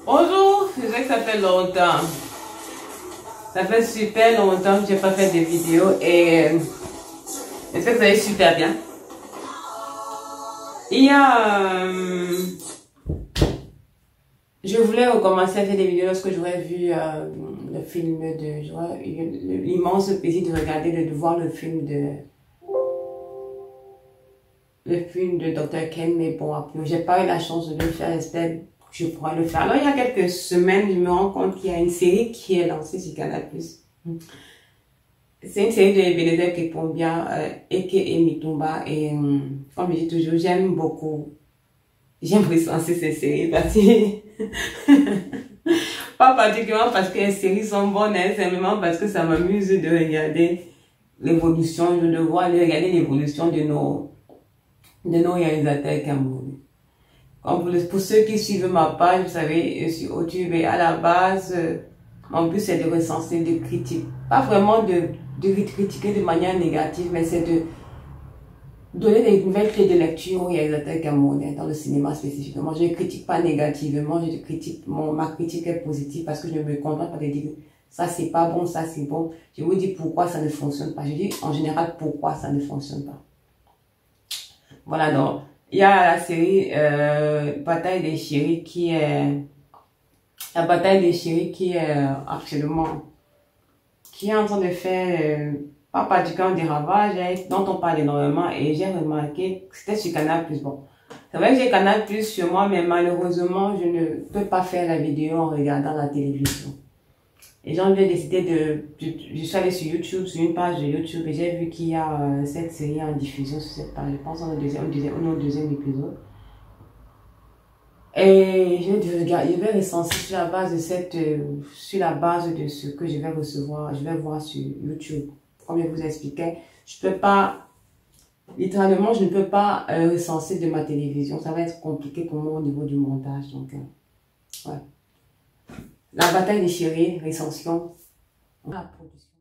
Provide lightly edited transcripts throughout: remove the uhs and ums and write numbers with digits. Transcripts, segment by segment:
Bonjour, je sais que ça fait longtemps. Ça fait super longtemps que j'ai pas fait de vidéos et j'espère que vous allez super bien. Je voulais recommencer à faire des vidéos lorsque j'aurais vu le film de... J'aurais eu l'immense plaisir de regarder, de voir le film de Dr. Ken, mais bon, après, j'ai pas eu la chance de le faire, j'espère que je pourrai le faire. Alors, il y a quelques semaines, je me rends compte qu'il y a une série qui est lancée sur Canal+. C'est une série de Benedek Kepombia, a.k.a. Mitumba, et comme je dis toujours, j'aime recenser ces séries parce que... pas particulièrement parce que les séries sont bonnes, hein, simplement parce que ça m'amuse de regarder l'évolution, de regarder l'évolution de nos réalisateurs camerounais. Pour ceux qui suivent ma page, vous savez, sur YouTube, à la base, mon but c'est de recenser des critiques. Pas vraiment de critiquer de manière négative, mais c'est de donner des nouvelles clés de lecture aux réalisateurs camerounais dans le cinéma spécifiquement. Je ne critique pas négativement, ma critique est positive parce que je ne me contente pas de dire ça c'est pas bon, ça c'est bon. Je vous dis pourquoi ça ne fonctionne pas. Je dis en général pourquoi ça ne fonctionne pas. Voilà, donc, il y a la série Bataille des chéris qui est... La bataille des chéris qui est actuellement... qui est en train de faire... pas particulièrement des ravages, dont on parle énormément, et j'ai remarqué que c'était sur Canal+. Bon, c'est vrai que j'ai Canal+ sur moi, mais malheureusement, je ne peux pas faire la vidéo en regardant la télévision. Et j'ai décidé je suis allée sur YouTube, sur une page de YouTube, et j'ai vu qu'il y a cette série en diffusion sur cette page. Je pense au deuxième épisode. Et je vais recenser sur la base de ce que je vais recevoir, je vais voir sur YouTube. Comme je vous expliquais, je peux pas, littéralement, je ne peux pas recenser de ma télévision. Ça va être compliqué pour moi au niveau du montage. Donc, ouais. La bataille des chéris, recension. La production.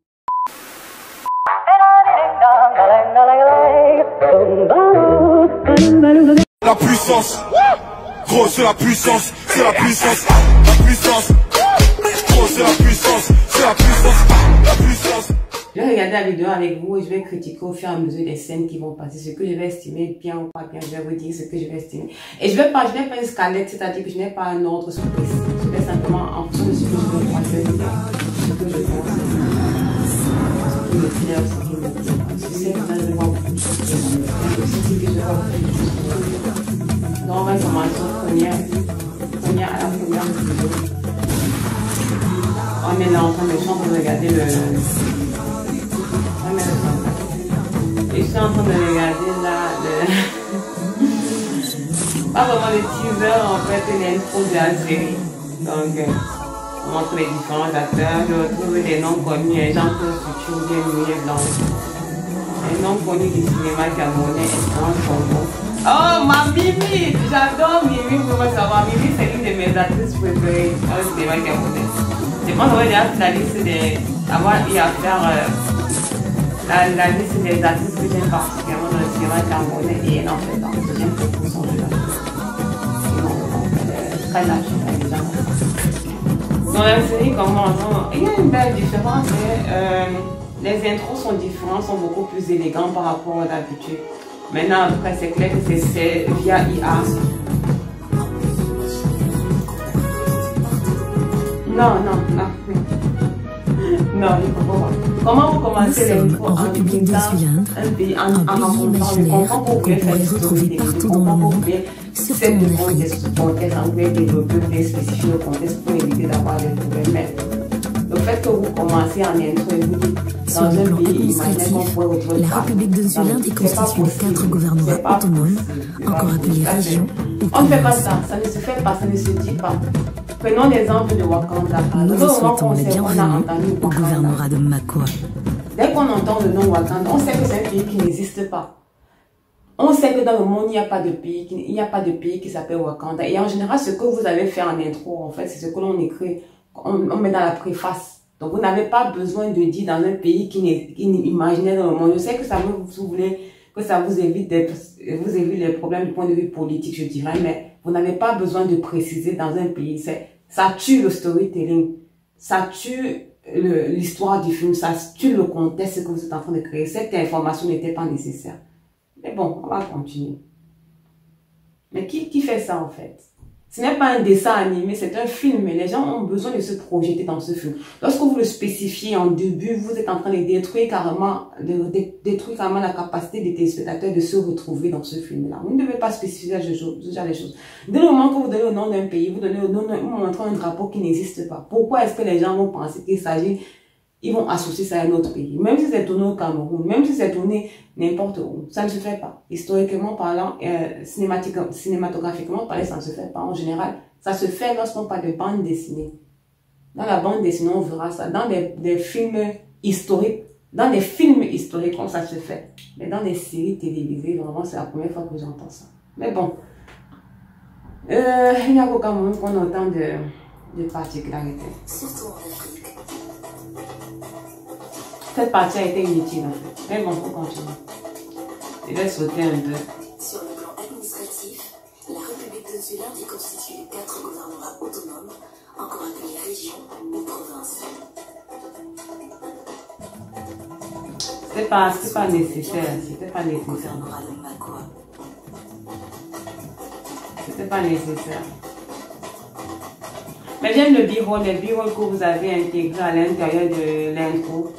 La puissance, gros c'est la puissance, c'est la puissance, la puissance, gros c'est la puissance, c'est la puissance, la puissance. Je vais regarder la vidéo avec vous et je vais critiquer au fur et à mesure des scènes qui vont passer, ce que je vais estimer bien ou pas bien, je vais vous dire ce que je vais estimer. Et je n'ai pas une scalette, c'est-à-dire que je n'ai pas un ordre sur précis. Je vais simplement en fonction de ce que je veux voir, ce que je pense, ce qui me plaît, ce qui me plaît. Si c'est ça, je vais voir beaucoup de choses. Donc on va commencer à la première vidéo. On est là en train de regarder et je suis en train de regarder là pas vraiment le teaser en fait, l'intro de la série. Donc on montre les différents acteurs, je retrouve des noms connus, Jean-Claude Futur, bien muet blanc. Les noms connus du cinéma camerounais, Espérance Congo. Oh ma Mimi, j'adore Mimi, vous pouvez savoir, Mimi c'est l'une de mes actrices préférées dans le cinéma camerounais. Je pense qu'on va déjà la liste d'avoir eu à faire la liste des artistes que j'aime particulièrement dans le cinéma camerounais et elle en fait dans le deuxième proposition de la très naturel déjà. Dans la série, il y a une belle différence. Les intros sont différents, sont beaucoup plus élégants par rapport à d'habitude. Maintenant, après, c'est clair que c'est via IA. Non, il faut pas. Comment vous commencez l'intro en République de Sullindre, un pays imaginaire qu'on pourrait retrouver partout dans le monde, surtout en Afrique. Le fait que vous commencez en intro et vous dites dans un pays imaginaire qu'on pourrait retrouver la République de Sullindre est constituée de 4 gouvernorats autonomes, encore appelés régions ou on ne fait pas ça, ça ne se fait pas, ça ne se dit pas. Prenons l'exemple de Wakanda. Nous vous souhaitons la bienvenue au gouvernorat de Makwa. Dès qu'on entend le nom Wakanda, on sait que c'est un pays qui n'existe pas. On sait que dans le monde, il n'y a pas de pays qui s'appelle Wakanda. Et en général, ce que vous avez fait en intro, en fait, c'est ce que l'on écrit, on met dans la préface. Donc, vous n'avez pas besoin de dire dans un pays qui n'est imaginaire dans le monde. Je sais que ça vous voulez que ça vous évite les problèmes du point de vue politique, je dirais, mais vous n'avez pas besoin de préciser dans un pays. ça tue le storytelling, ça tue l'histoire du film, ça tue le contexte que vous êtes en train de créer. Cette information n'était pas nécessaire. Mais bon, on va continuer. Mais qui fait ça en fait? Ce n'est pas un dessin animé, c'est un film. Les gens ont besoin de se projeter dans ce film. Lorsque vous le spécifiez en début, vous êtes en train de détruire carrément la capacité des téléspectateurs de se retrouver dans ce film-là. Vous ne devez pas spécifier ce genre de choses. Dès le moment que vous donnez le nom d'un pays, vous montrez un drapeau qui n'existe pas. Pourquoi est-ce que les gens vont penser qu'il s'agit, ils vont associer ça à un autre pays? Même si c'est tourné au Cameroun, même si c'est tourné n'importe où, ça ne se fait pas. Historiquement parlant, cinématographiquement parlant, ça ne se fait pas en général. Ça se fait lorsqu'on parle de bande dessinée. Dans la bande dessinée, on verra ça. Dans des films historiques, comme ça se fait. Mais dans des séries télévisées, vraiment, c'est la première fois que j'entends ça. Mais bon, il n'y a qu'au Cameroun qu'on entend de particularités. Surtout en Afrique. Cette partie a été inutile en fait. Mais bon, on continue. Je vais sauter un peu. Sur le plan administratif, la République de Zulu est constituée de 4 gouvernements autonomes, encore appelés régions ou provinces. C'est pas nécessaire. C'était pas nécessaire. Gouvernement Makwa. C'était pas nécessaire. Mais j'aime le b-roll, les b-roll que vous avez intégré à l'intérieur de l'intro.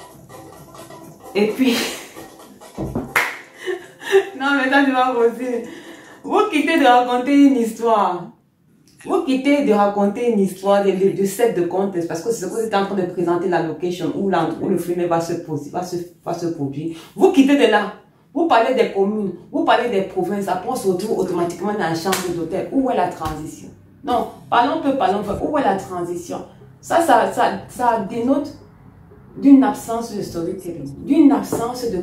Et puis, non mais ça c'est pas possible. Vous quittez de raconter une histoire. Vous quittez de raconter une histoire de set de contexte parce que c'est ce que vous êtes en train de présenter la location où le film va se produire. Vous quittez de là. Vous parlez des communes, vous parlez des provinces, après on se retrouve automatiquement dans la chambre d'hôtel. Où est la transition? Non, parlons peu. Où est la transition? Ça dénote d'une absence de storytelling, d'une absence de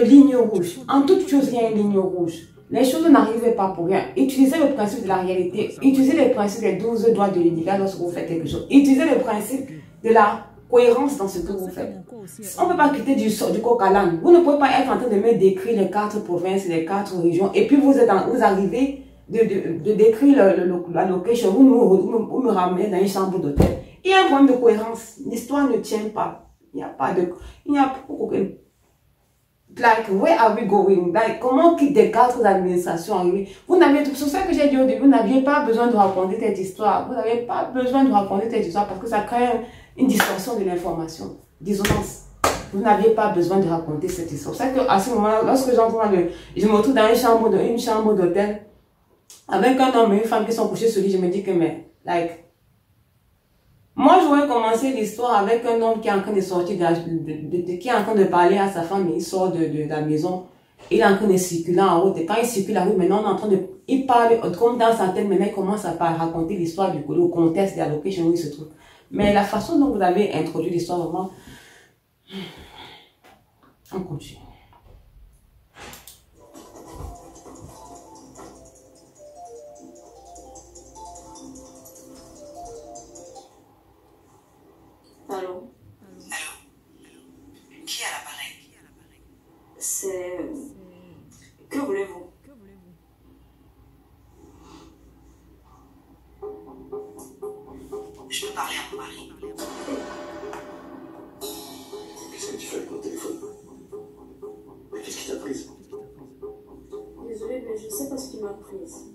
ligne rouge. En toute chose, il y a une ligne rouge. Les choses n'arrivent pas pour rien. Utilisez le principe de la réalité. Utilisez le principe des 12 doigts de l'univers lorsque vous faites quelque chose. Utilisez le principe de la cohérence dans ce que vous faites. On ne peut pas quitter du coq à l'âne. Vous ne pouvez pas être en train de me décrire les 4 provinces, les 4 régions, et puis vous arrivez de décrire la location, vous me ramenez dans une chambre d'hôtel. Il y a un problème de cohérence. L'histoire ne tient pas. Il n'y a pas de... Like, where are we going? Like, comment quitte des 4 administrations arriver? C'est ça que j'ai dit au début, vous n'aviez pas besoin de raconter cette histoire. Vous n'avez pas besoin de raconter cette histoire parce que ça crée une distorsion de l'information, dissonance. Vous n'aviez pas besoin de raconter cette histoire. C'est qu'à ce moment-là, lorsque j'entends je me retrouve dans une chambre d'hôtel avec un homme et une femme qui sont couchés sur lui, je me dis que, mais, like, moi, j'aurais commencé l'histoire avec un homme qui est en train de sortir, qui est en train de parler à sa femme, et il sort de la maison, il est en train de circuler en route, et quand il circule la rue, maintenant, on est en train il parle, comme dans sa tête, maintenant, il commence à raconter l'histoire du contexte de la location où il se trouve. Mais la façon dont vous avez introduit l'histoire, vraiment, on continue. Allô? Qui a l'appareil? C'est... Que voulez-vous? Je peux parler à mon mari. Qu'est-ce que tu fais avec mon téléphone? Mais qu'est-ce qui t'a prise? Désolée, mais je sais pas ce qui m'a prise.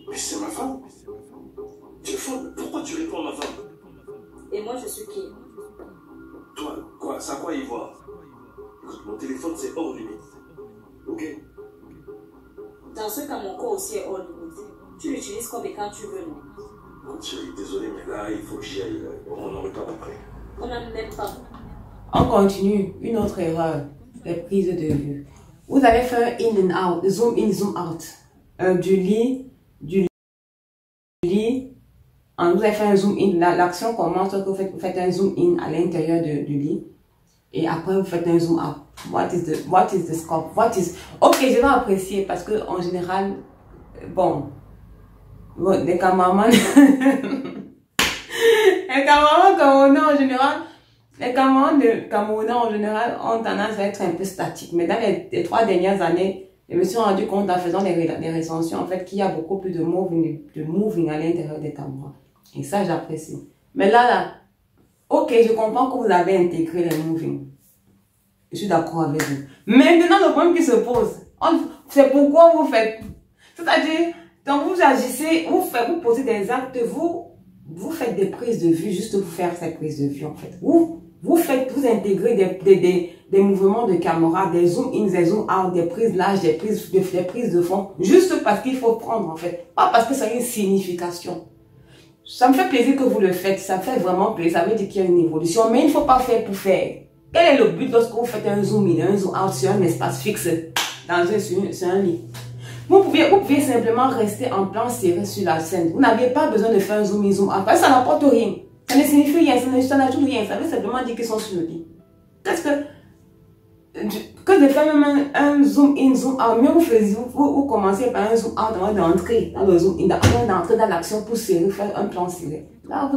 Mais c'est ma femme. Tu es folle. Pourquoi tu réponds à ma femme? Et moi, je suis qui? Toi, quoi? Ça quoi y voir? Écoute, mon téléphone c'est hors limite. Ok? Dans ce cas, mon corps aussi est hors limite. Tu l'utilises comme et quand tu veux, non? Bon, chérie, désolé, mais là, il faut que j'y aille. On en reparle après. On n'en même pas. On continue. Une autre erreur. Les prises de vue. Vous avez fait un in and out, zoom in, zoom out. Du lit. Vous avez fait un zoom in. L'action commence quand vous faites un zoom in à l'intérieur du lit. Et après, vous faites un zoom out. What is the scope? Ok, je vais apprécier parce que en général, bon, les caméramans, les caméramans camerounais en général ont tendance à être un peu statiques. Mais dans les 3 dernières années, Je me suis rendu compte en faisant des recensions, en fait, qu'il y a beaucoup plus de moving à l'intérieur des caméras. Et ça, j'apprécie. Mais là, ok, je comprends que vous avez intégré les moving. Je suis d'accord avec vous. Maintenant, le problème qui se pose, c'est pourquoi vous faites. C'est-à-dire, quand vous agissez, vous posez des actes, vous faites des prises de vue juste pour faire ces prises de vue, en fait. Vous intégrez des mouvements de caméra, des zoom in, des zoom out, des prises larges, des prises de fond, juste parce qu'il faut prendre, en fait. Pas parce que ça a une signification. Ça me fait plaisir que vous le faites, ça me fait vraiment plaisir, ça veut dire qu'il y a une évolution, mais il ne faut pas faire pour faire. Quel est le but lorsque vous faites un zoom in, un zoom out sur un espace fixe, sur un lit? Vous pouvez simplement rester en plan serré sur la scène. Vous n'avez pas besoin de faire un zoom in, zoom out, parce que ça n'apporte rien. Ça ne signifie rien, ça n'ajoute rien, ça veut simplement dire qu'ils sont sur le lit. Qu'est-ce que de faire même un zoom in, zoom out, mieux vous commencez par un zoom out avant d'entrer dans le zoom in, avant d'entrer dans l'action pour serrer, faire un plan serré. Là,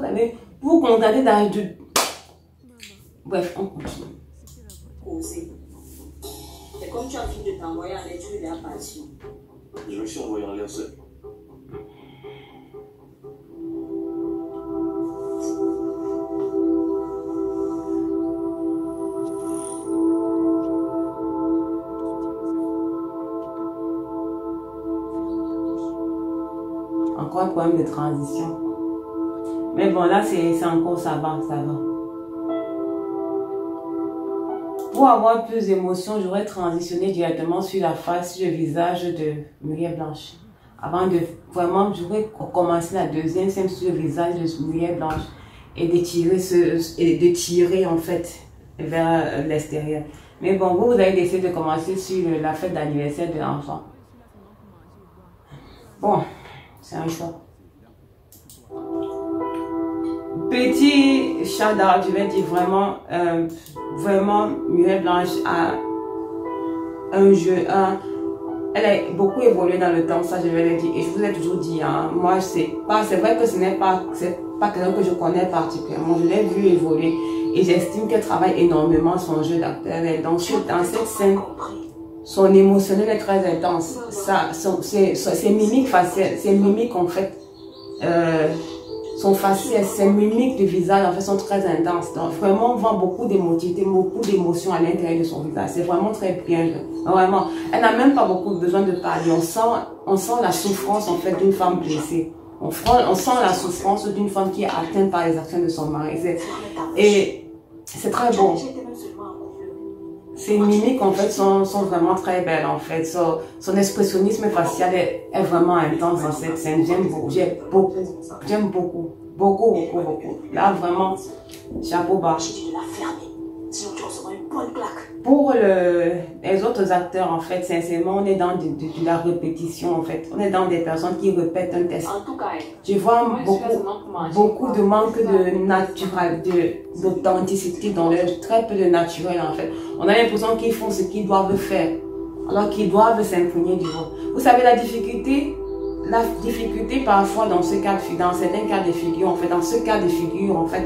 vous contentez dans du... Bref, on continue. C'est comme tu as fini de t'envoyer en l'air, tu es parti. Je me suis envoyé en l'air seul. Encore un problème de transition. Mais bon, là, c'est encore, ça va. Pour avoir plus d'émotion, j'aurais transitionné directement sur la face, sur le visage de Muriel Blanche. Avant de vraiment, j'aurais commencé la deuxième scène sur le visage de Muriel Blanche et de tirer en fait vers l'extérieur. Mais bon, vous avez décidé de commencer sur la fête d'anniversaire de l'enfant. Bon, c'est un choix. Petit shout-out, je vais dire vraiment, Muriel Blanche a un jeu, elle a beaucoup évolué dans le temps, ça je vais le dire, et je vous ai toujours dit, hein, moi c'est vrai que ce n'est pas quelqu'un que je connais particulièrement, je l'ai vu évoluer, et j'estime qu'elle travaille énormément son jeu d'acteur, dans cette scène, son émotionnel est très intense, ses mimiques faciales, ses mimiques en fait, son faciès, ses mimiques de visage en fait sont très intenses. Donc vraiment on voit beaucoup d'émotivité, beaucoup d'émotions à l'intérieur de son visage. C'est vraiment très bien. Vraiment, elle n'a même pas beaucoup besoin de parler. On sent la souffrance en fait d'une femme blessée. On sent la souffrance d'une femme qui est atteinte par les actions de son mari. Et c'est très beau. Ses mimiques en fait sont vraiment très belles en fait. Son expressionnisme facial est vraiment intense dans cette scène. J'aime beaucoup. Là vraiment, chapeau bas. Pour les autres acteurs en fait, sincèrement, on est dans de la répétition en fait. On est dans des personnes qui répètent un test. Je vois beaucoup de manque d'authenticité dans leur, très peu de naturel en fait. On a l'impression qu'ils font ce qu'ils doivent faire, alors qu'ils doivent s'imprégner du rôle. Vous savez la difficulté parfois dans certains cas de figure en fait,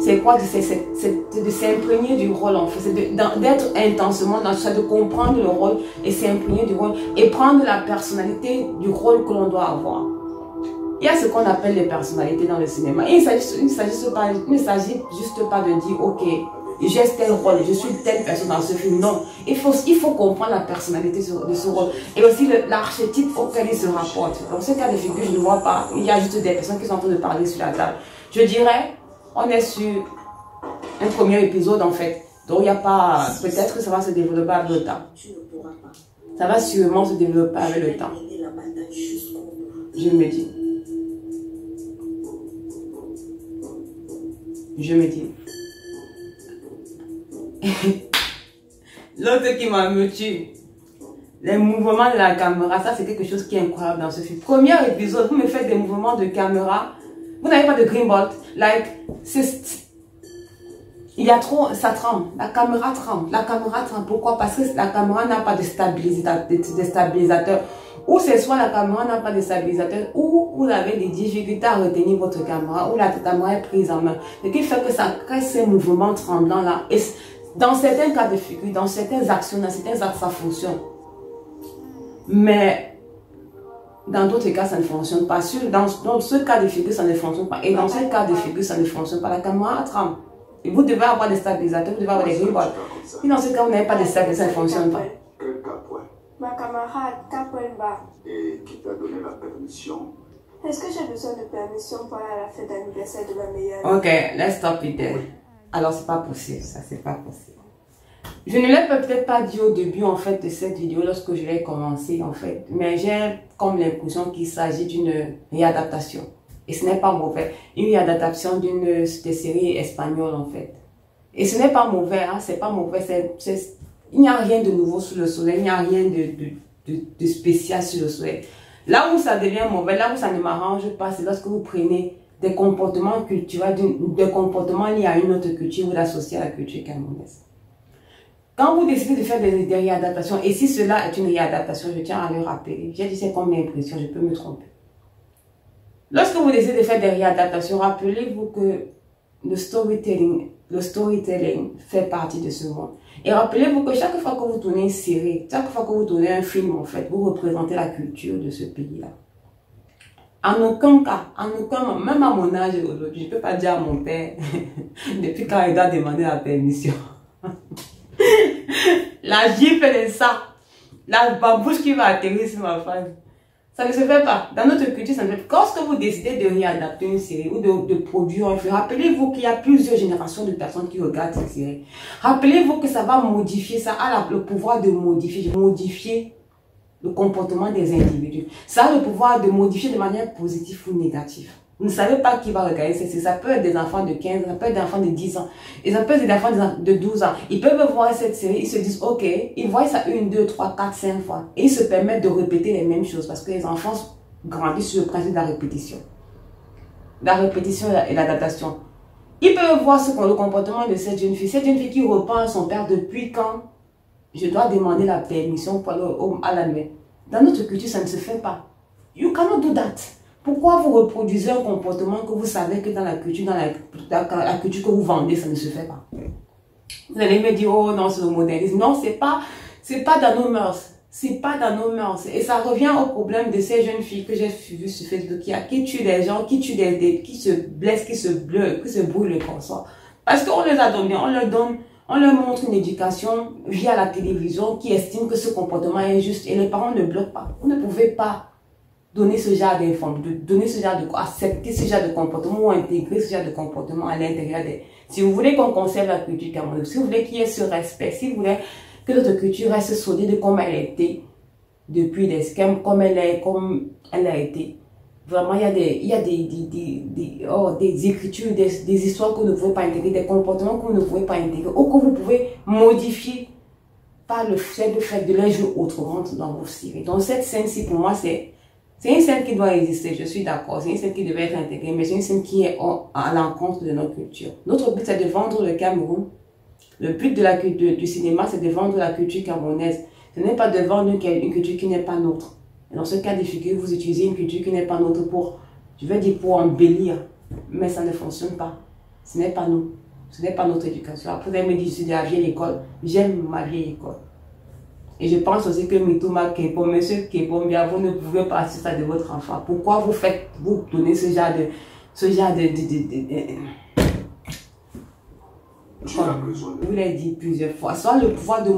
c'est quoi? C'est de s'imprégner du rôle en fait, c'est d'être intensément dans ça, de comprendre le rôle et s'imprégner du rôle et prendre la personnalité du rôle que l'on doit avoir. Il y a ce qu'on appelle les personnalités dans le cinéma. Et il ne s'agit juste pas de dire ok, j'ai tel rôle, je suis telle personne dans ce film. Non, il faut comprendre la personnalité de ce rôle et aussi l'archétype auquel il se rapporte. Dans ce cas de figure, je ne vois pas, il y a juste des personnes qui sont en train de parler sur la table. Je dirais, on est sur un premier épisode en fait, donc il n'y a pas, peut-être que ça va se développer avec le temps. Ça va sûrement se développer avec le temps. Je me dis. L'autre qui m'a me tue. Les mouvements de la caméra, ça c'est quelque chose qui est incroyable dans ce film. Premier épisode, vous me faites des mouvements de caméra. Vous n'avez pas de green bolt. Il y a trop, ça tremble. La caméra tremble. Pourquoi? Parce que la caméra n'a pas de stabilisateur. Ou c'est soit la caméra n'a pas de stabilisateur, ou vous avez des difficultés à retenir votre caméra, ou la caméra est prise en main. Ce qui fait que ça crée ces mouvements tremblants là. Et dans certains cas de figure, dans certaines actions, dans certains actes, ça fonctionne. Mais dans d'autres cas, ça ne fonctionne pas. Dans ce cas de figure, ça ne fonctionne pas. Et dans ce cas de figure, ça ne fonctionne pas. La caméra tremble. Et vous devez avoir des stabilisateurs, vous devez avoir des rebords. Et dans ce cas, vous n'avez pas de stabilisateur, ça ne fonctionne pas. Quel capoin? Ma camarade, Capoelba. Et qui t'a donné la permission? Est-ce que j'ai besoin de permission pour aller à la fête d'anniversaire de ma meilleure? Ok, let's stop it there. Alors, c'est pas possible, ça, c'est pas possible. Je ne l'ai peut-être pas dit au début, en fait, de cette vidéo, lorsque je l'ai commencé, en fait. Mais j'ai comme l'impression qu'il s'agit d'une réadaptation. Et ce n'est pas mauvais. Une réadaptation d'une série espagnole, en fait. Et ce n'est pas mauvais, hein, c'est pas mauvais. Il n'y a rien de nouveau sous le soleil, il n'y a rien de spécial sur le soleil. Là où ça devient mauvais, là où ça ne m'arrange pas, c'est lorsque vous prenez des comportements culturels, des comportements liés à une autre culture, vous l'associez à la culture camerounaise. Quand vous décidez de faire des réadaptations, et si cela est une réadaptation, je tiens à le rappeler, j'ai dit c'est comme l'impression, je peux me tromper. Lorsque vous décidez de faire des réadaptations, rappelez-vous que le storytelling fait partie de ce monde. Et rappelez-vous que chaque fois que vous tournez une série, chaque fois que vous tournez un film, en fait, vous représentez la culture de ce pays-là. En aucun cas, même à mon âge aujourd'hui, je ne peux pas dire à mon père, depuis quand il doit demander la permission. La gifle de ça, la babouche qui va atterrir sur ma face. Ça ne se fait pas. Dans notre culture, ça ne se fait pas. Lorsque vous décidez de réadapter une série ou de produire un film, rappelez-vous qu'il y a plusieurs générations de personnes qui regardent cette série. Rappelez-vous que ça va modifier, ça a le pouvoir de modifier le comportement des individus. Ça a le pouvoir de modifier de manière positive ou négative. Vous ne savez pas qui va regarder cette série. Ça peut être des enfants de 15 ans, ça peut être des enfants de 10 ans, et ça peut être des enfants de 12 ans. Ils peuvent voir cette série, ils se disent, ok, ils voient ça 1, 2, 3, 4, 5 fois. Et ils se permettent de répéter les mêmes choses parce que les enfants grandissent sur le principe de la répétition. La répétition et l'adaptation. Ils peuvent voir le comportement de cette jeune fille. Cette jeune fille qui reprend à son père depuis quand je dois demander la permission pour aller à la nuit. Dans notre culture, ça ne se fait pas. You cannot do that. Pourquoi vous reproduisez un comportement que vous savez que dans la culture, la culture que vous vendez, ça ne se fait pas? Vous allez me dire, oh non, c'est le modernisme. Non, c'est pas dans nos mœurs. C'est pas dans nos mœurs. Et ça revient au problème de ces jeunes filles que j'ai vues sur Facebook, qui tuent des gens, qui se blessent, qui se brûlent le corps. Parce qu'on les a donnés, on leur montre une éducation via la télévision qui estime que ce comportement est juste et les parents ne bloquent pas. Vous ne pouvez pas donner ce genre d'informations, accepter ce genre de comportement ou intégrer ce genre de comportement à l'intérieur des... Si vous voulez qu'on conserve la culture camerounaise, si vous voulez qu'il y ait ce respect, si vous voulez que notre culture reste solide comme elle a été depuis des schèmes, comme elle a été. Vraiment, il y a des écritures, des histoires que vous ne pouvez pas intégrer, des comportements que vous ne pouvez pas intégrer, ou que vous pouvez modifier par le fait de les jouer autrement dans vos séries. Donc cette scène-ci, pour moi, c'est une scène qui doit exister, je suis d'accord. C'est une scène qui devait être intégrée, mais c'est une scène qui est à l'encontre de notre culture. Notre but, c'est de vendre le Cameroun. Le but du cinéma, c'est de vendre la culture camerounaise. Ce n'est pas de vendre une culture qui n'est pas nôtre. Et dans ce cas de figure, vous utilisez une culture qui n'est pas nôtre pour embellir. Mais ça ne fonctionne pas. Ce n'est pas nous. Ce n'est pas notre éducation. Après, vous allez me dire, je suis de la vieille école. J'aime ma vieille école. Et je pense aussi que Mituma Kepo, monsieur Kepo, bien, vous ne pouvez pas assister ça de votre enfant. Pourquoi vous donnez ce genre de je vous l'ai dit plusieurs fois, soit le pouvoir de...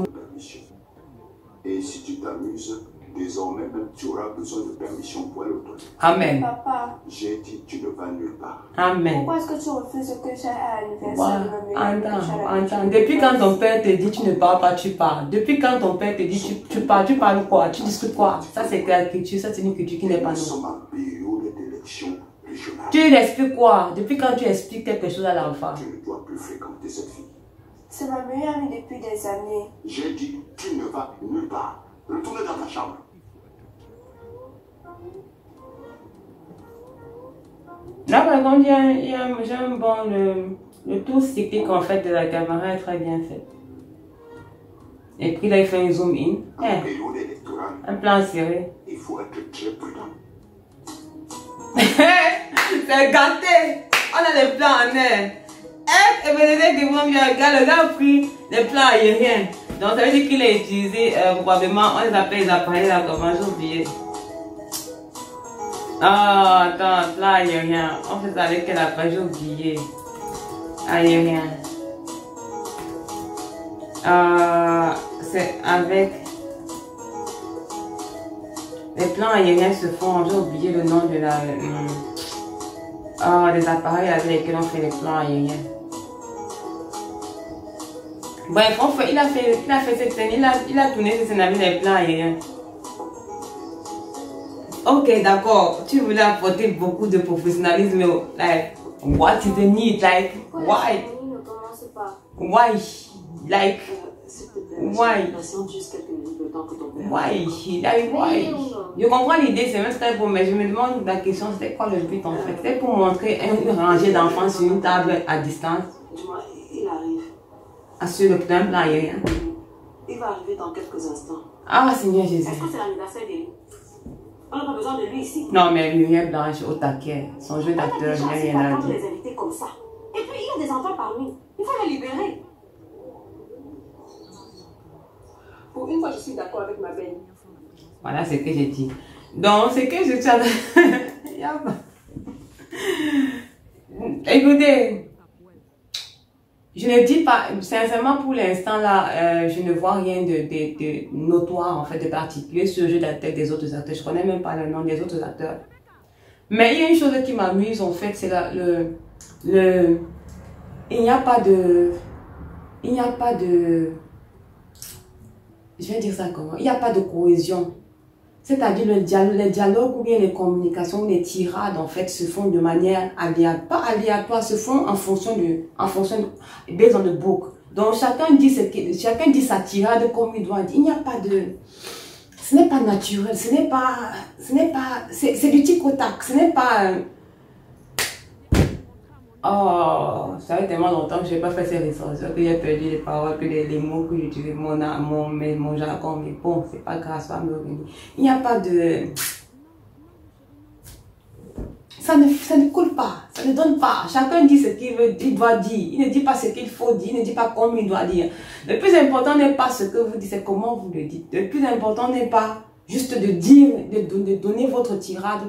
Et si tu t'amuses, désormais même tu auras besoin de permission pour aller au toilette. Amen. Papa. J'ai dit tu ne vas nulle part. Amen. Pourquoi est-ce que tu refuses que j'aille à l'anniversaire de ma meilleure? Attends. Depuis quand ton père te dit tu ne parles pas, tu parles. Depuis quand ton père te dit tu parles quoi? Tu discutes quoi? Ça c'est la culture, ça c'est une culture qui n'est pas Nous nous. sommes en période d'élection régionale. Tu lui expliques quoi? Depuis quand tu expliques quelque chose à l'enfant? Tu ne dois plus fréquenter cette fille. C'est ma meilleure amie depuis des années. J'ai dit tu ne vas nulle part. Retourne dans ta chambre. Là par contre, j'aime bon le tour cyclique en fait de la caméra est très bien fait. Et puis là il fait un zoom in. En période électorale, Un plan serré. il faut être très prudent. C'est gâté. On a les plans en air. Et Bénédicte qui vont bien, le gars a pris les plans aériens. Donc ça veut dire qu'il a utilisé probablement, on les appelle les appareils là, comment j'ai oublié. Ah, attends, là, il n'y a rien. On fait ça avec quel appareil, j'ai oublié. Ah, il n'y a rien. C'est avec... Les plans aériens se font, j'ai oublié le nom de la... des appareils avec lesquels on fait les plans aériens. Bref, il a fait cette scène, il a tourné cette scène avec les plans aériens. Ok, d'accord, tu voulais apporter beaucoup de professionnalisme, like, what is the need, like, why? Why? Like, why? Why? Like, why? Je comprends l'idée, c'est même très beau, mais je me demande la question, c'était quoi le but en fait? C'était pour montrer une rangée d'enfants sur une table à distance. Il arrive. Sur le plan aérien. Il va arriver dans quelques instants. Ah, Seigneur Jésus. Est-ce que c'est l'anniversaire de lui? On n'a pas besoin de lui ici. Non, mais Lumière Blanche au taquet. Son jeu d'acteur, je n'ai rien à dire. Les invités comme ça. Et puis, il y a des enfants parmi. Il faut les libérer. Pour une fois, je suis d'accord avec ma belle. Voilà ce que j'ai dit. Donc, c'est que je suis... Écoutez, je ne dis pas, sincèrement pour l'instant là, je ne vois rien de notoire en fait, de particulier sur le jeu d'acteur des autres acteurs. Je connais même pas le nom des autres acteurs. Mais il y a une chose qui m'amuse en fait, c'est il n'y a pas de, je vais dire ça comment, il n'y a pas de cohésion. C'est-à-dire les dialogues ou bien les communications, les tirades en fait se font de manière aléatoire, pas aléatoire, se font en fonction de based on the book. Donc chacun dit sa tirade comme il doit dire. Il n'y a pas de, ce n'est pas naturel, c'est du tic au tac, ce n'est pas. Oh, ça fait tellement longtemps que je n'ai pas fait ces recherches, que j'ai perdu les paroles, que les mots que j'utilise, mon jargon, mais bon, c'est pas grave, ça va me revenir. Il n'y a pas de... Ça ne coule pas, ça ne donne pas. Chacun dit ce qu'il doit dire. Il ne dit pas ce qu'il faut dire, il ne dit pas comme il doit dire. Le plus important n'est pas ce que vous dites, c'est comment vous le dites. Le plus important n'est pas juste de dire, de donner votre tirade,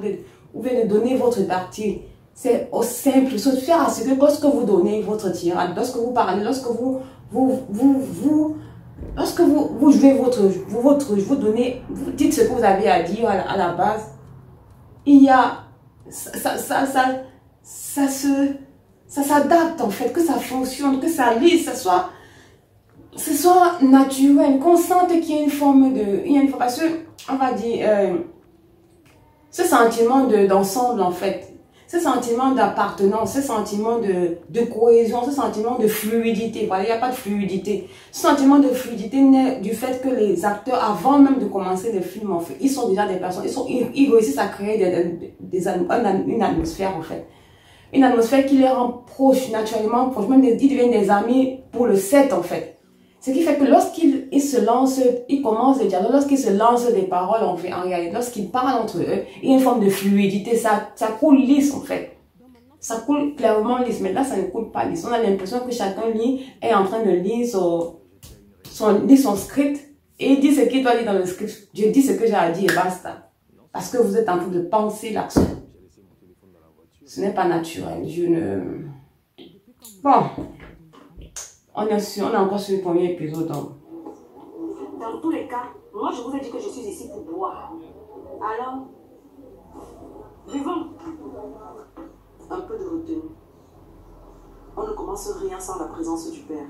ou bien de donner votre partie. C'est au simple, se faire à ce que lorsque vous donnez votre tirade, lorsque vous parlez, lorsque vous jouez vous dites ce que vous avez à dire à la base, il y a, ça s'adapte en fait, que ça fonctionne, que ça lisse, ce soit naturel, qu'on sente qu'il y a une forme de, parce que, on va dire, ce sentiment d'ensemble en fait, ce sentiment d'appartenance, ce sentiment de cohésion, ce sentiment de fluidité. Voilà, il n'y a pas de fluidité. Ce sentiment de fluidité naît du fait que les acteurs, avant même de commencer le film, en fait, ils sont déjà des personnes, ils réussissent à créer une atmosphère, en fait. Une atmosphère qui les rend proches, naturellement proches. Même ils deviennent des amis pour le set, en fait. Ce qui fait que lorsqu'ils se lancent, ils commencent le dialogue, lorsqu'ils se lancent des paroles, en réalité, lorsqu'ils parlent entre eux, il y a une forme de fluidité, ça coule lisse en fait. Ça coule clairement lisse, mais là ça ne coule pas lisse. On a l'impression que chacun est en train de lire son script et il dit ce qu'il doit dire dans le script. Je dis ce que j'ai à dire et basta. Parce que vous êtes en train de penser l'action. Ce n'est pas naturel. Bon. On est encore sur le premier épisode. Donc. Dans tous les cas, moi je vous ai dit que je suis ici pour boire. Alors, vivons. Un peu de retenue. On ne commence rien sans la présence du Père.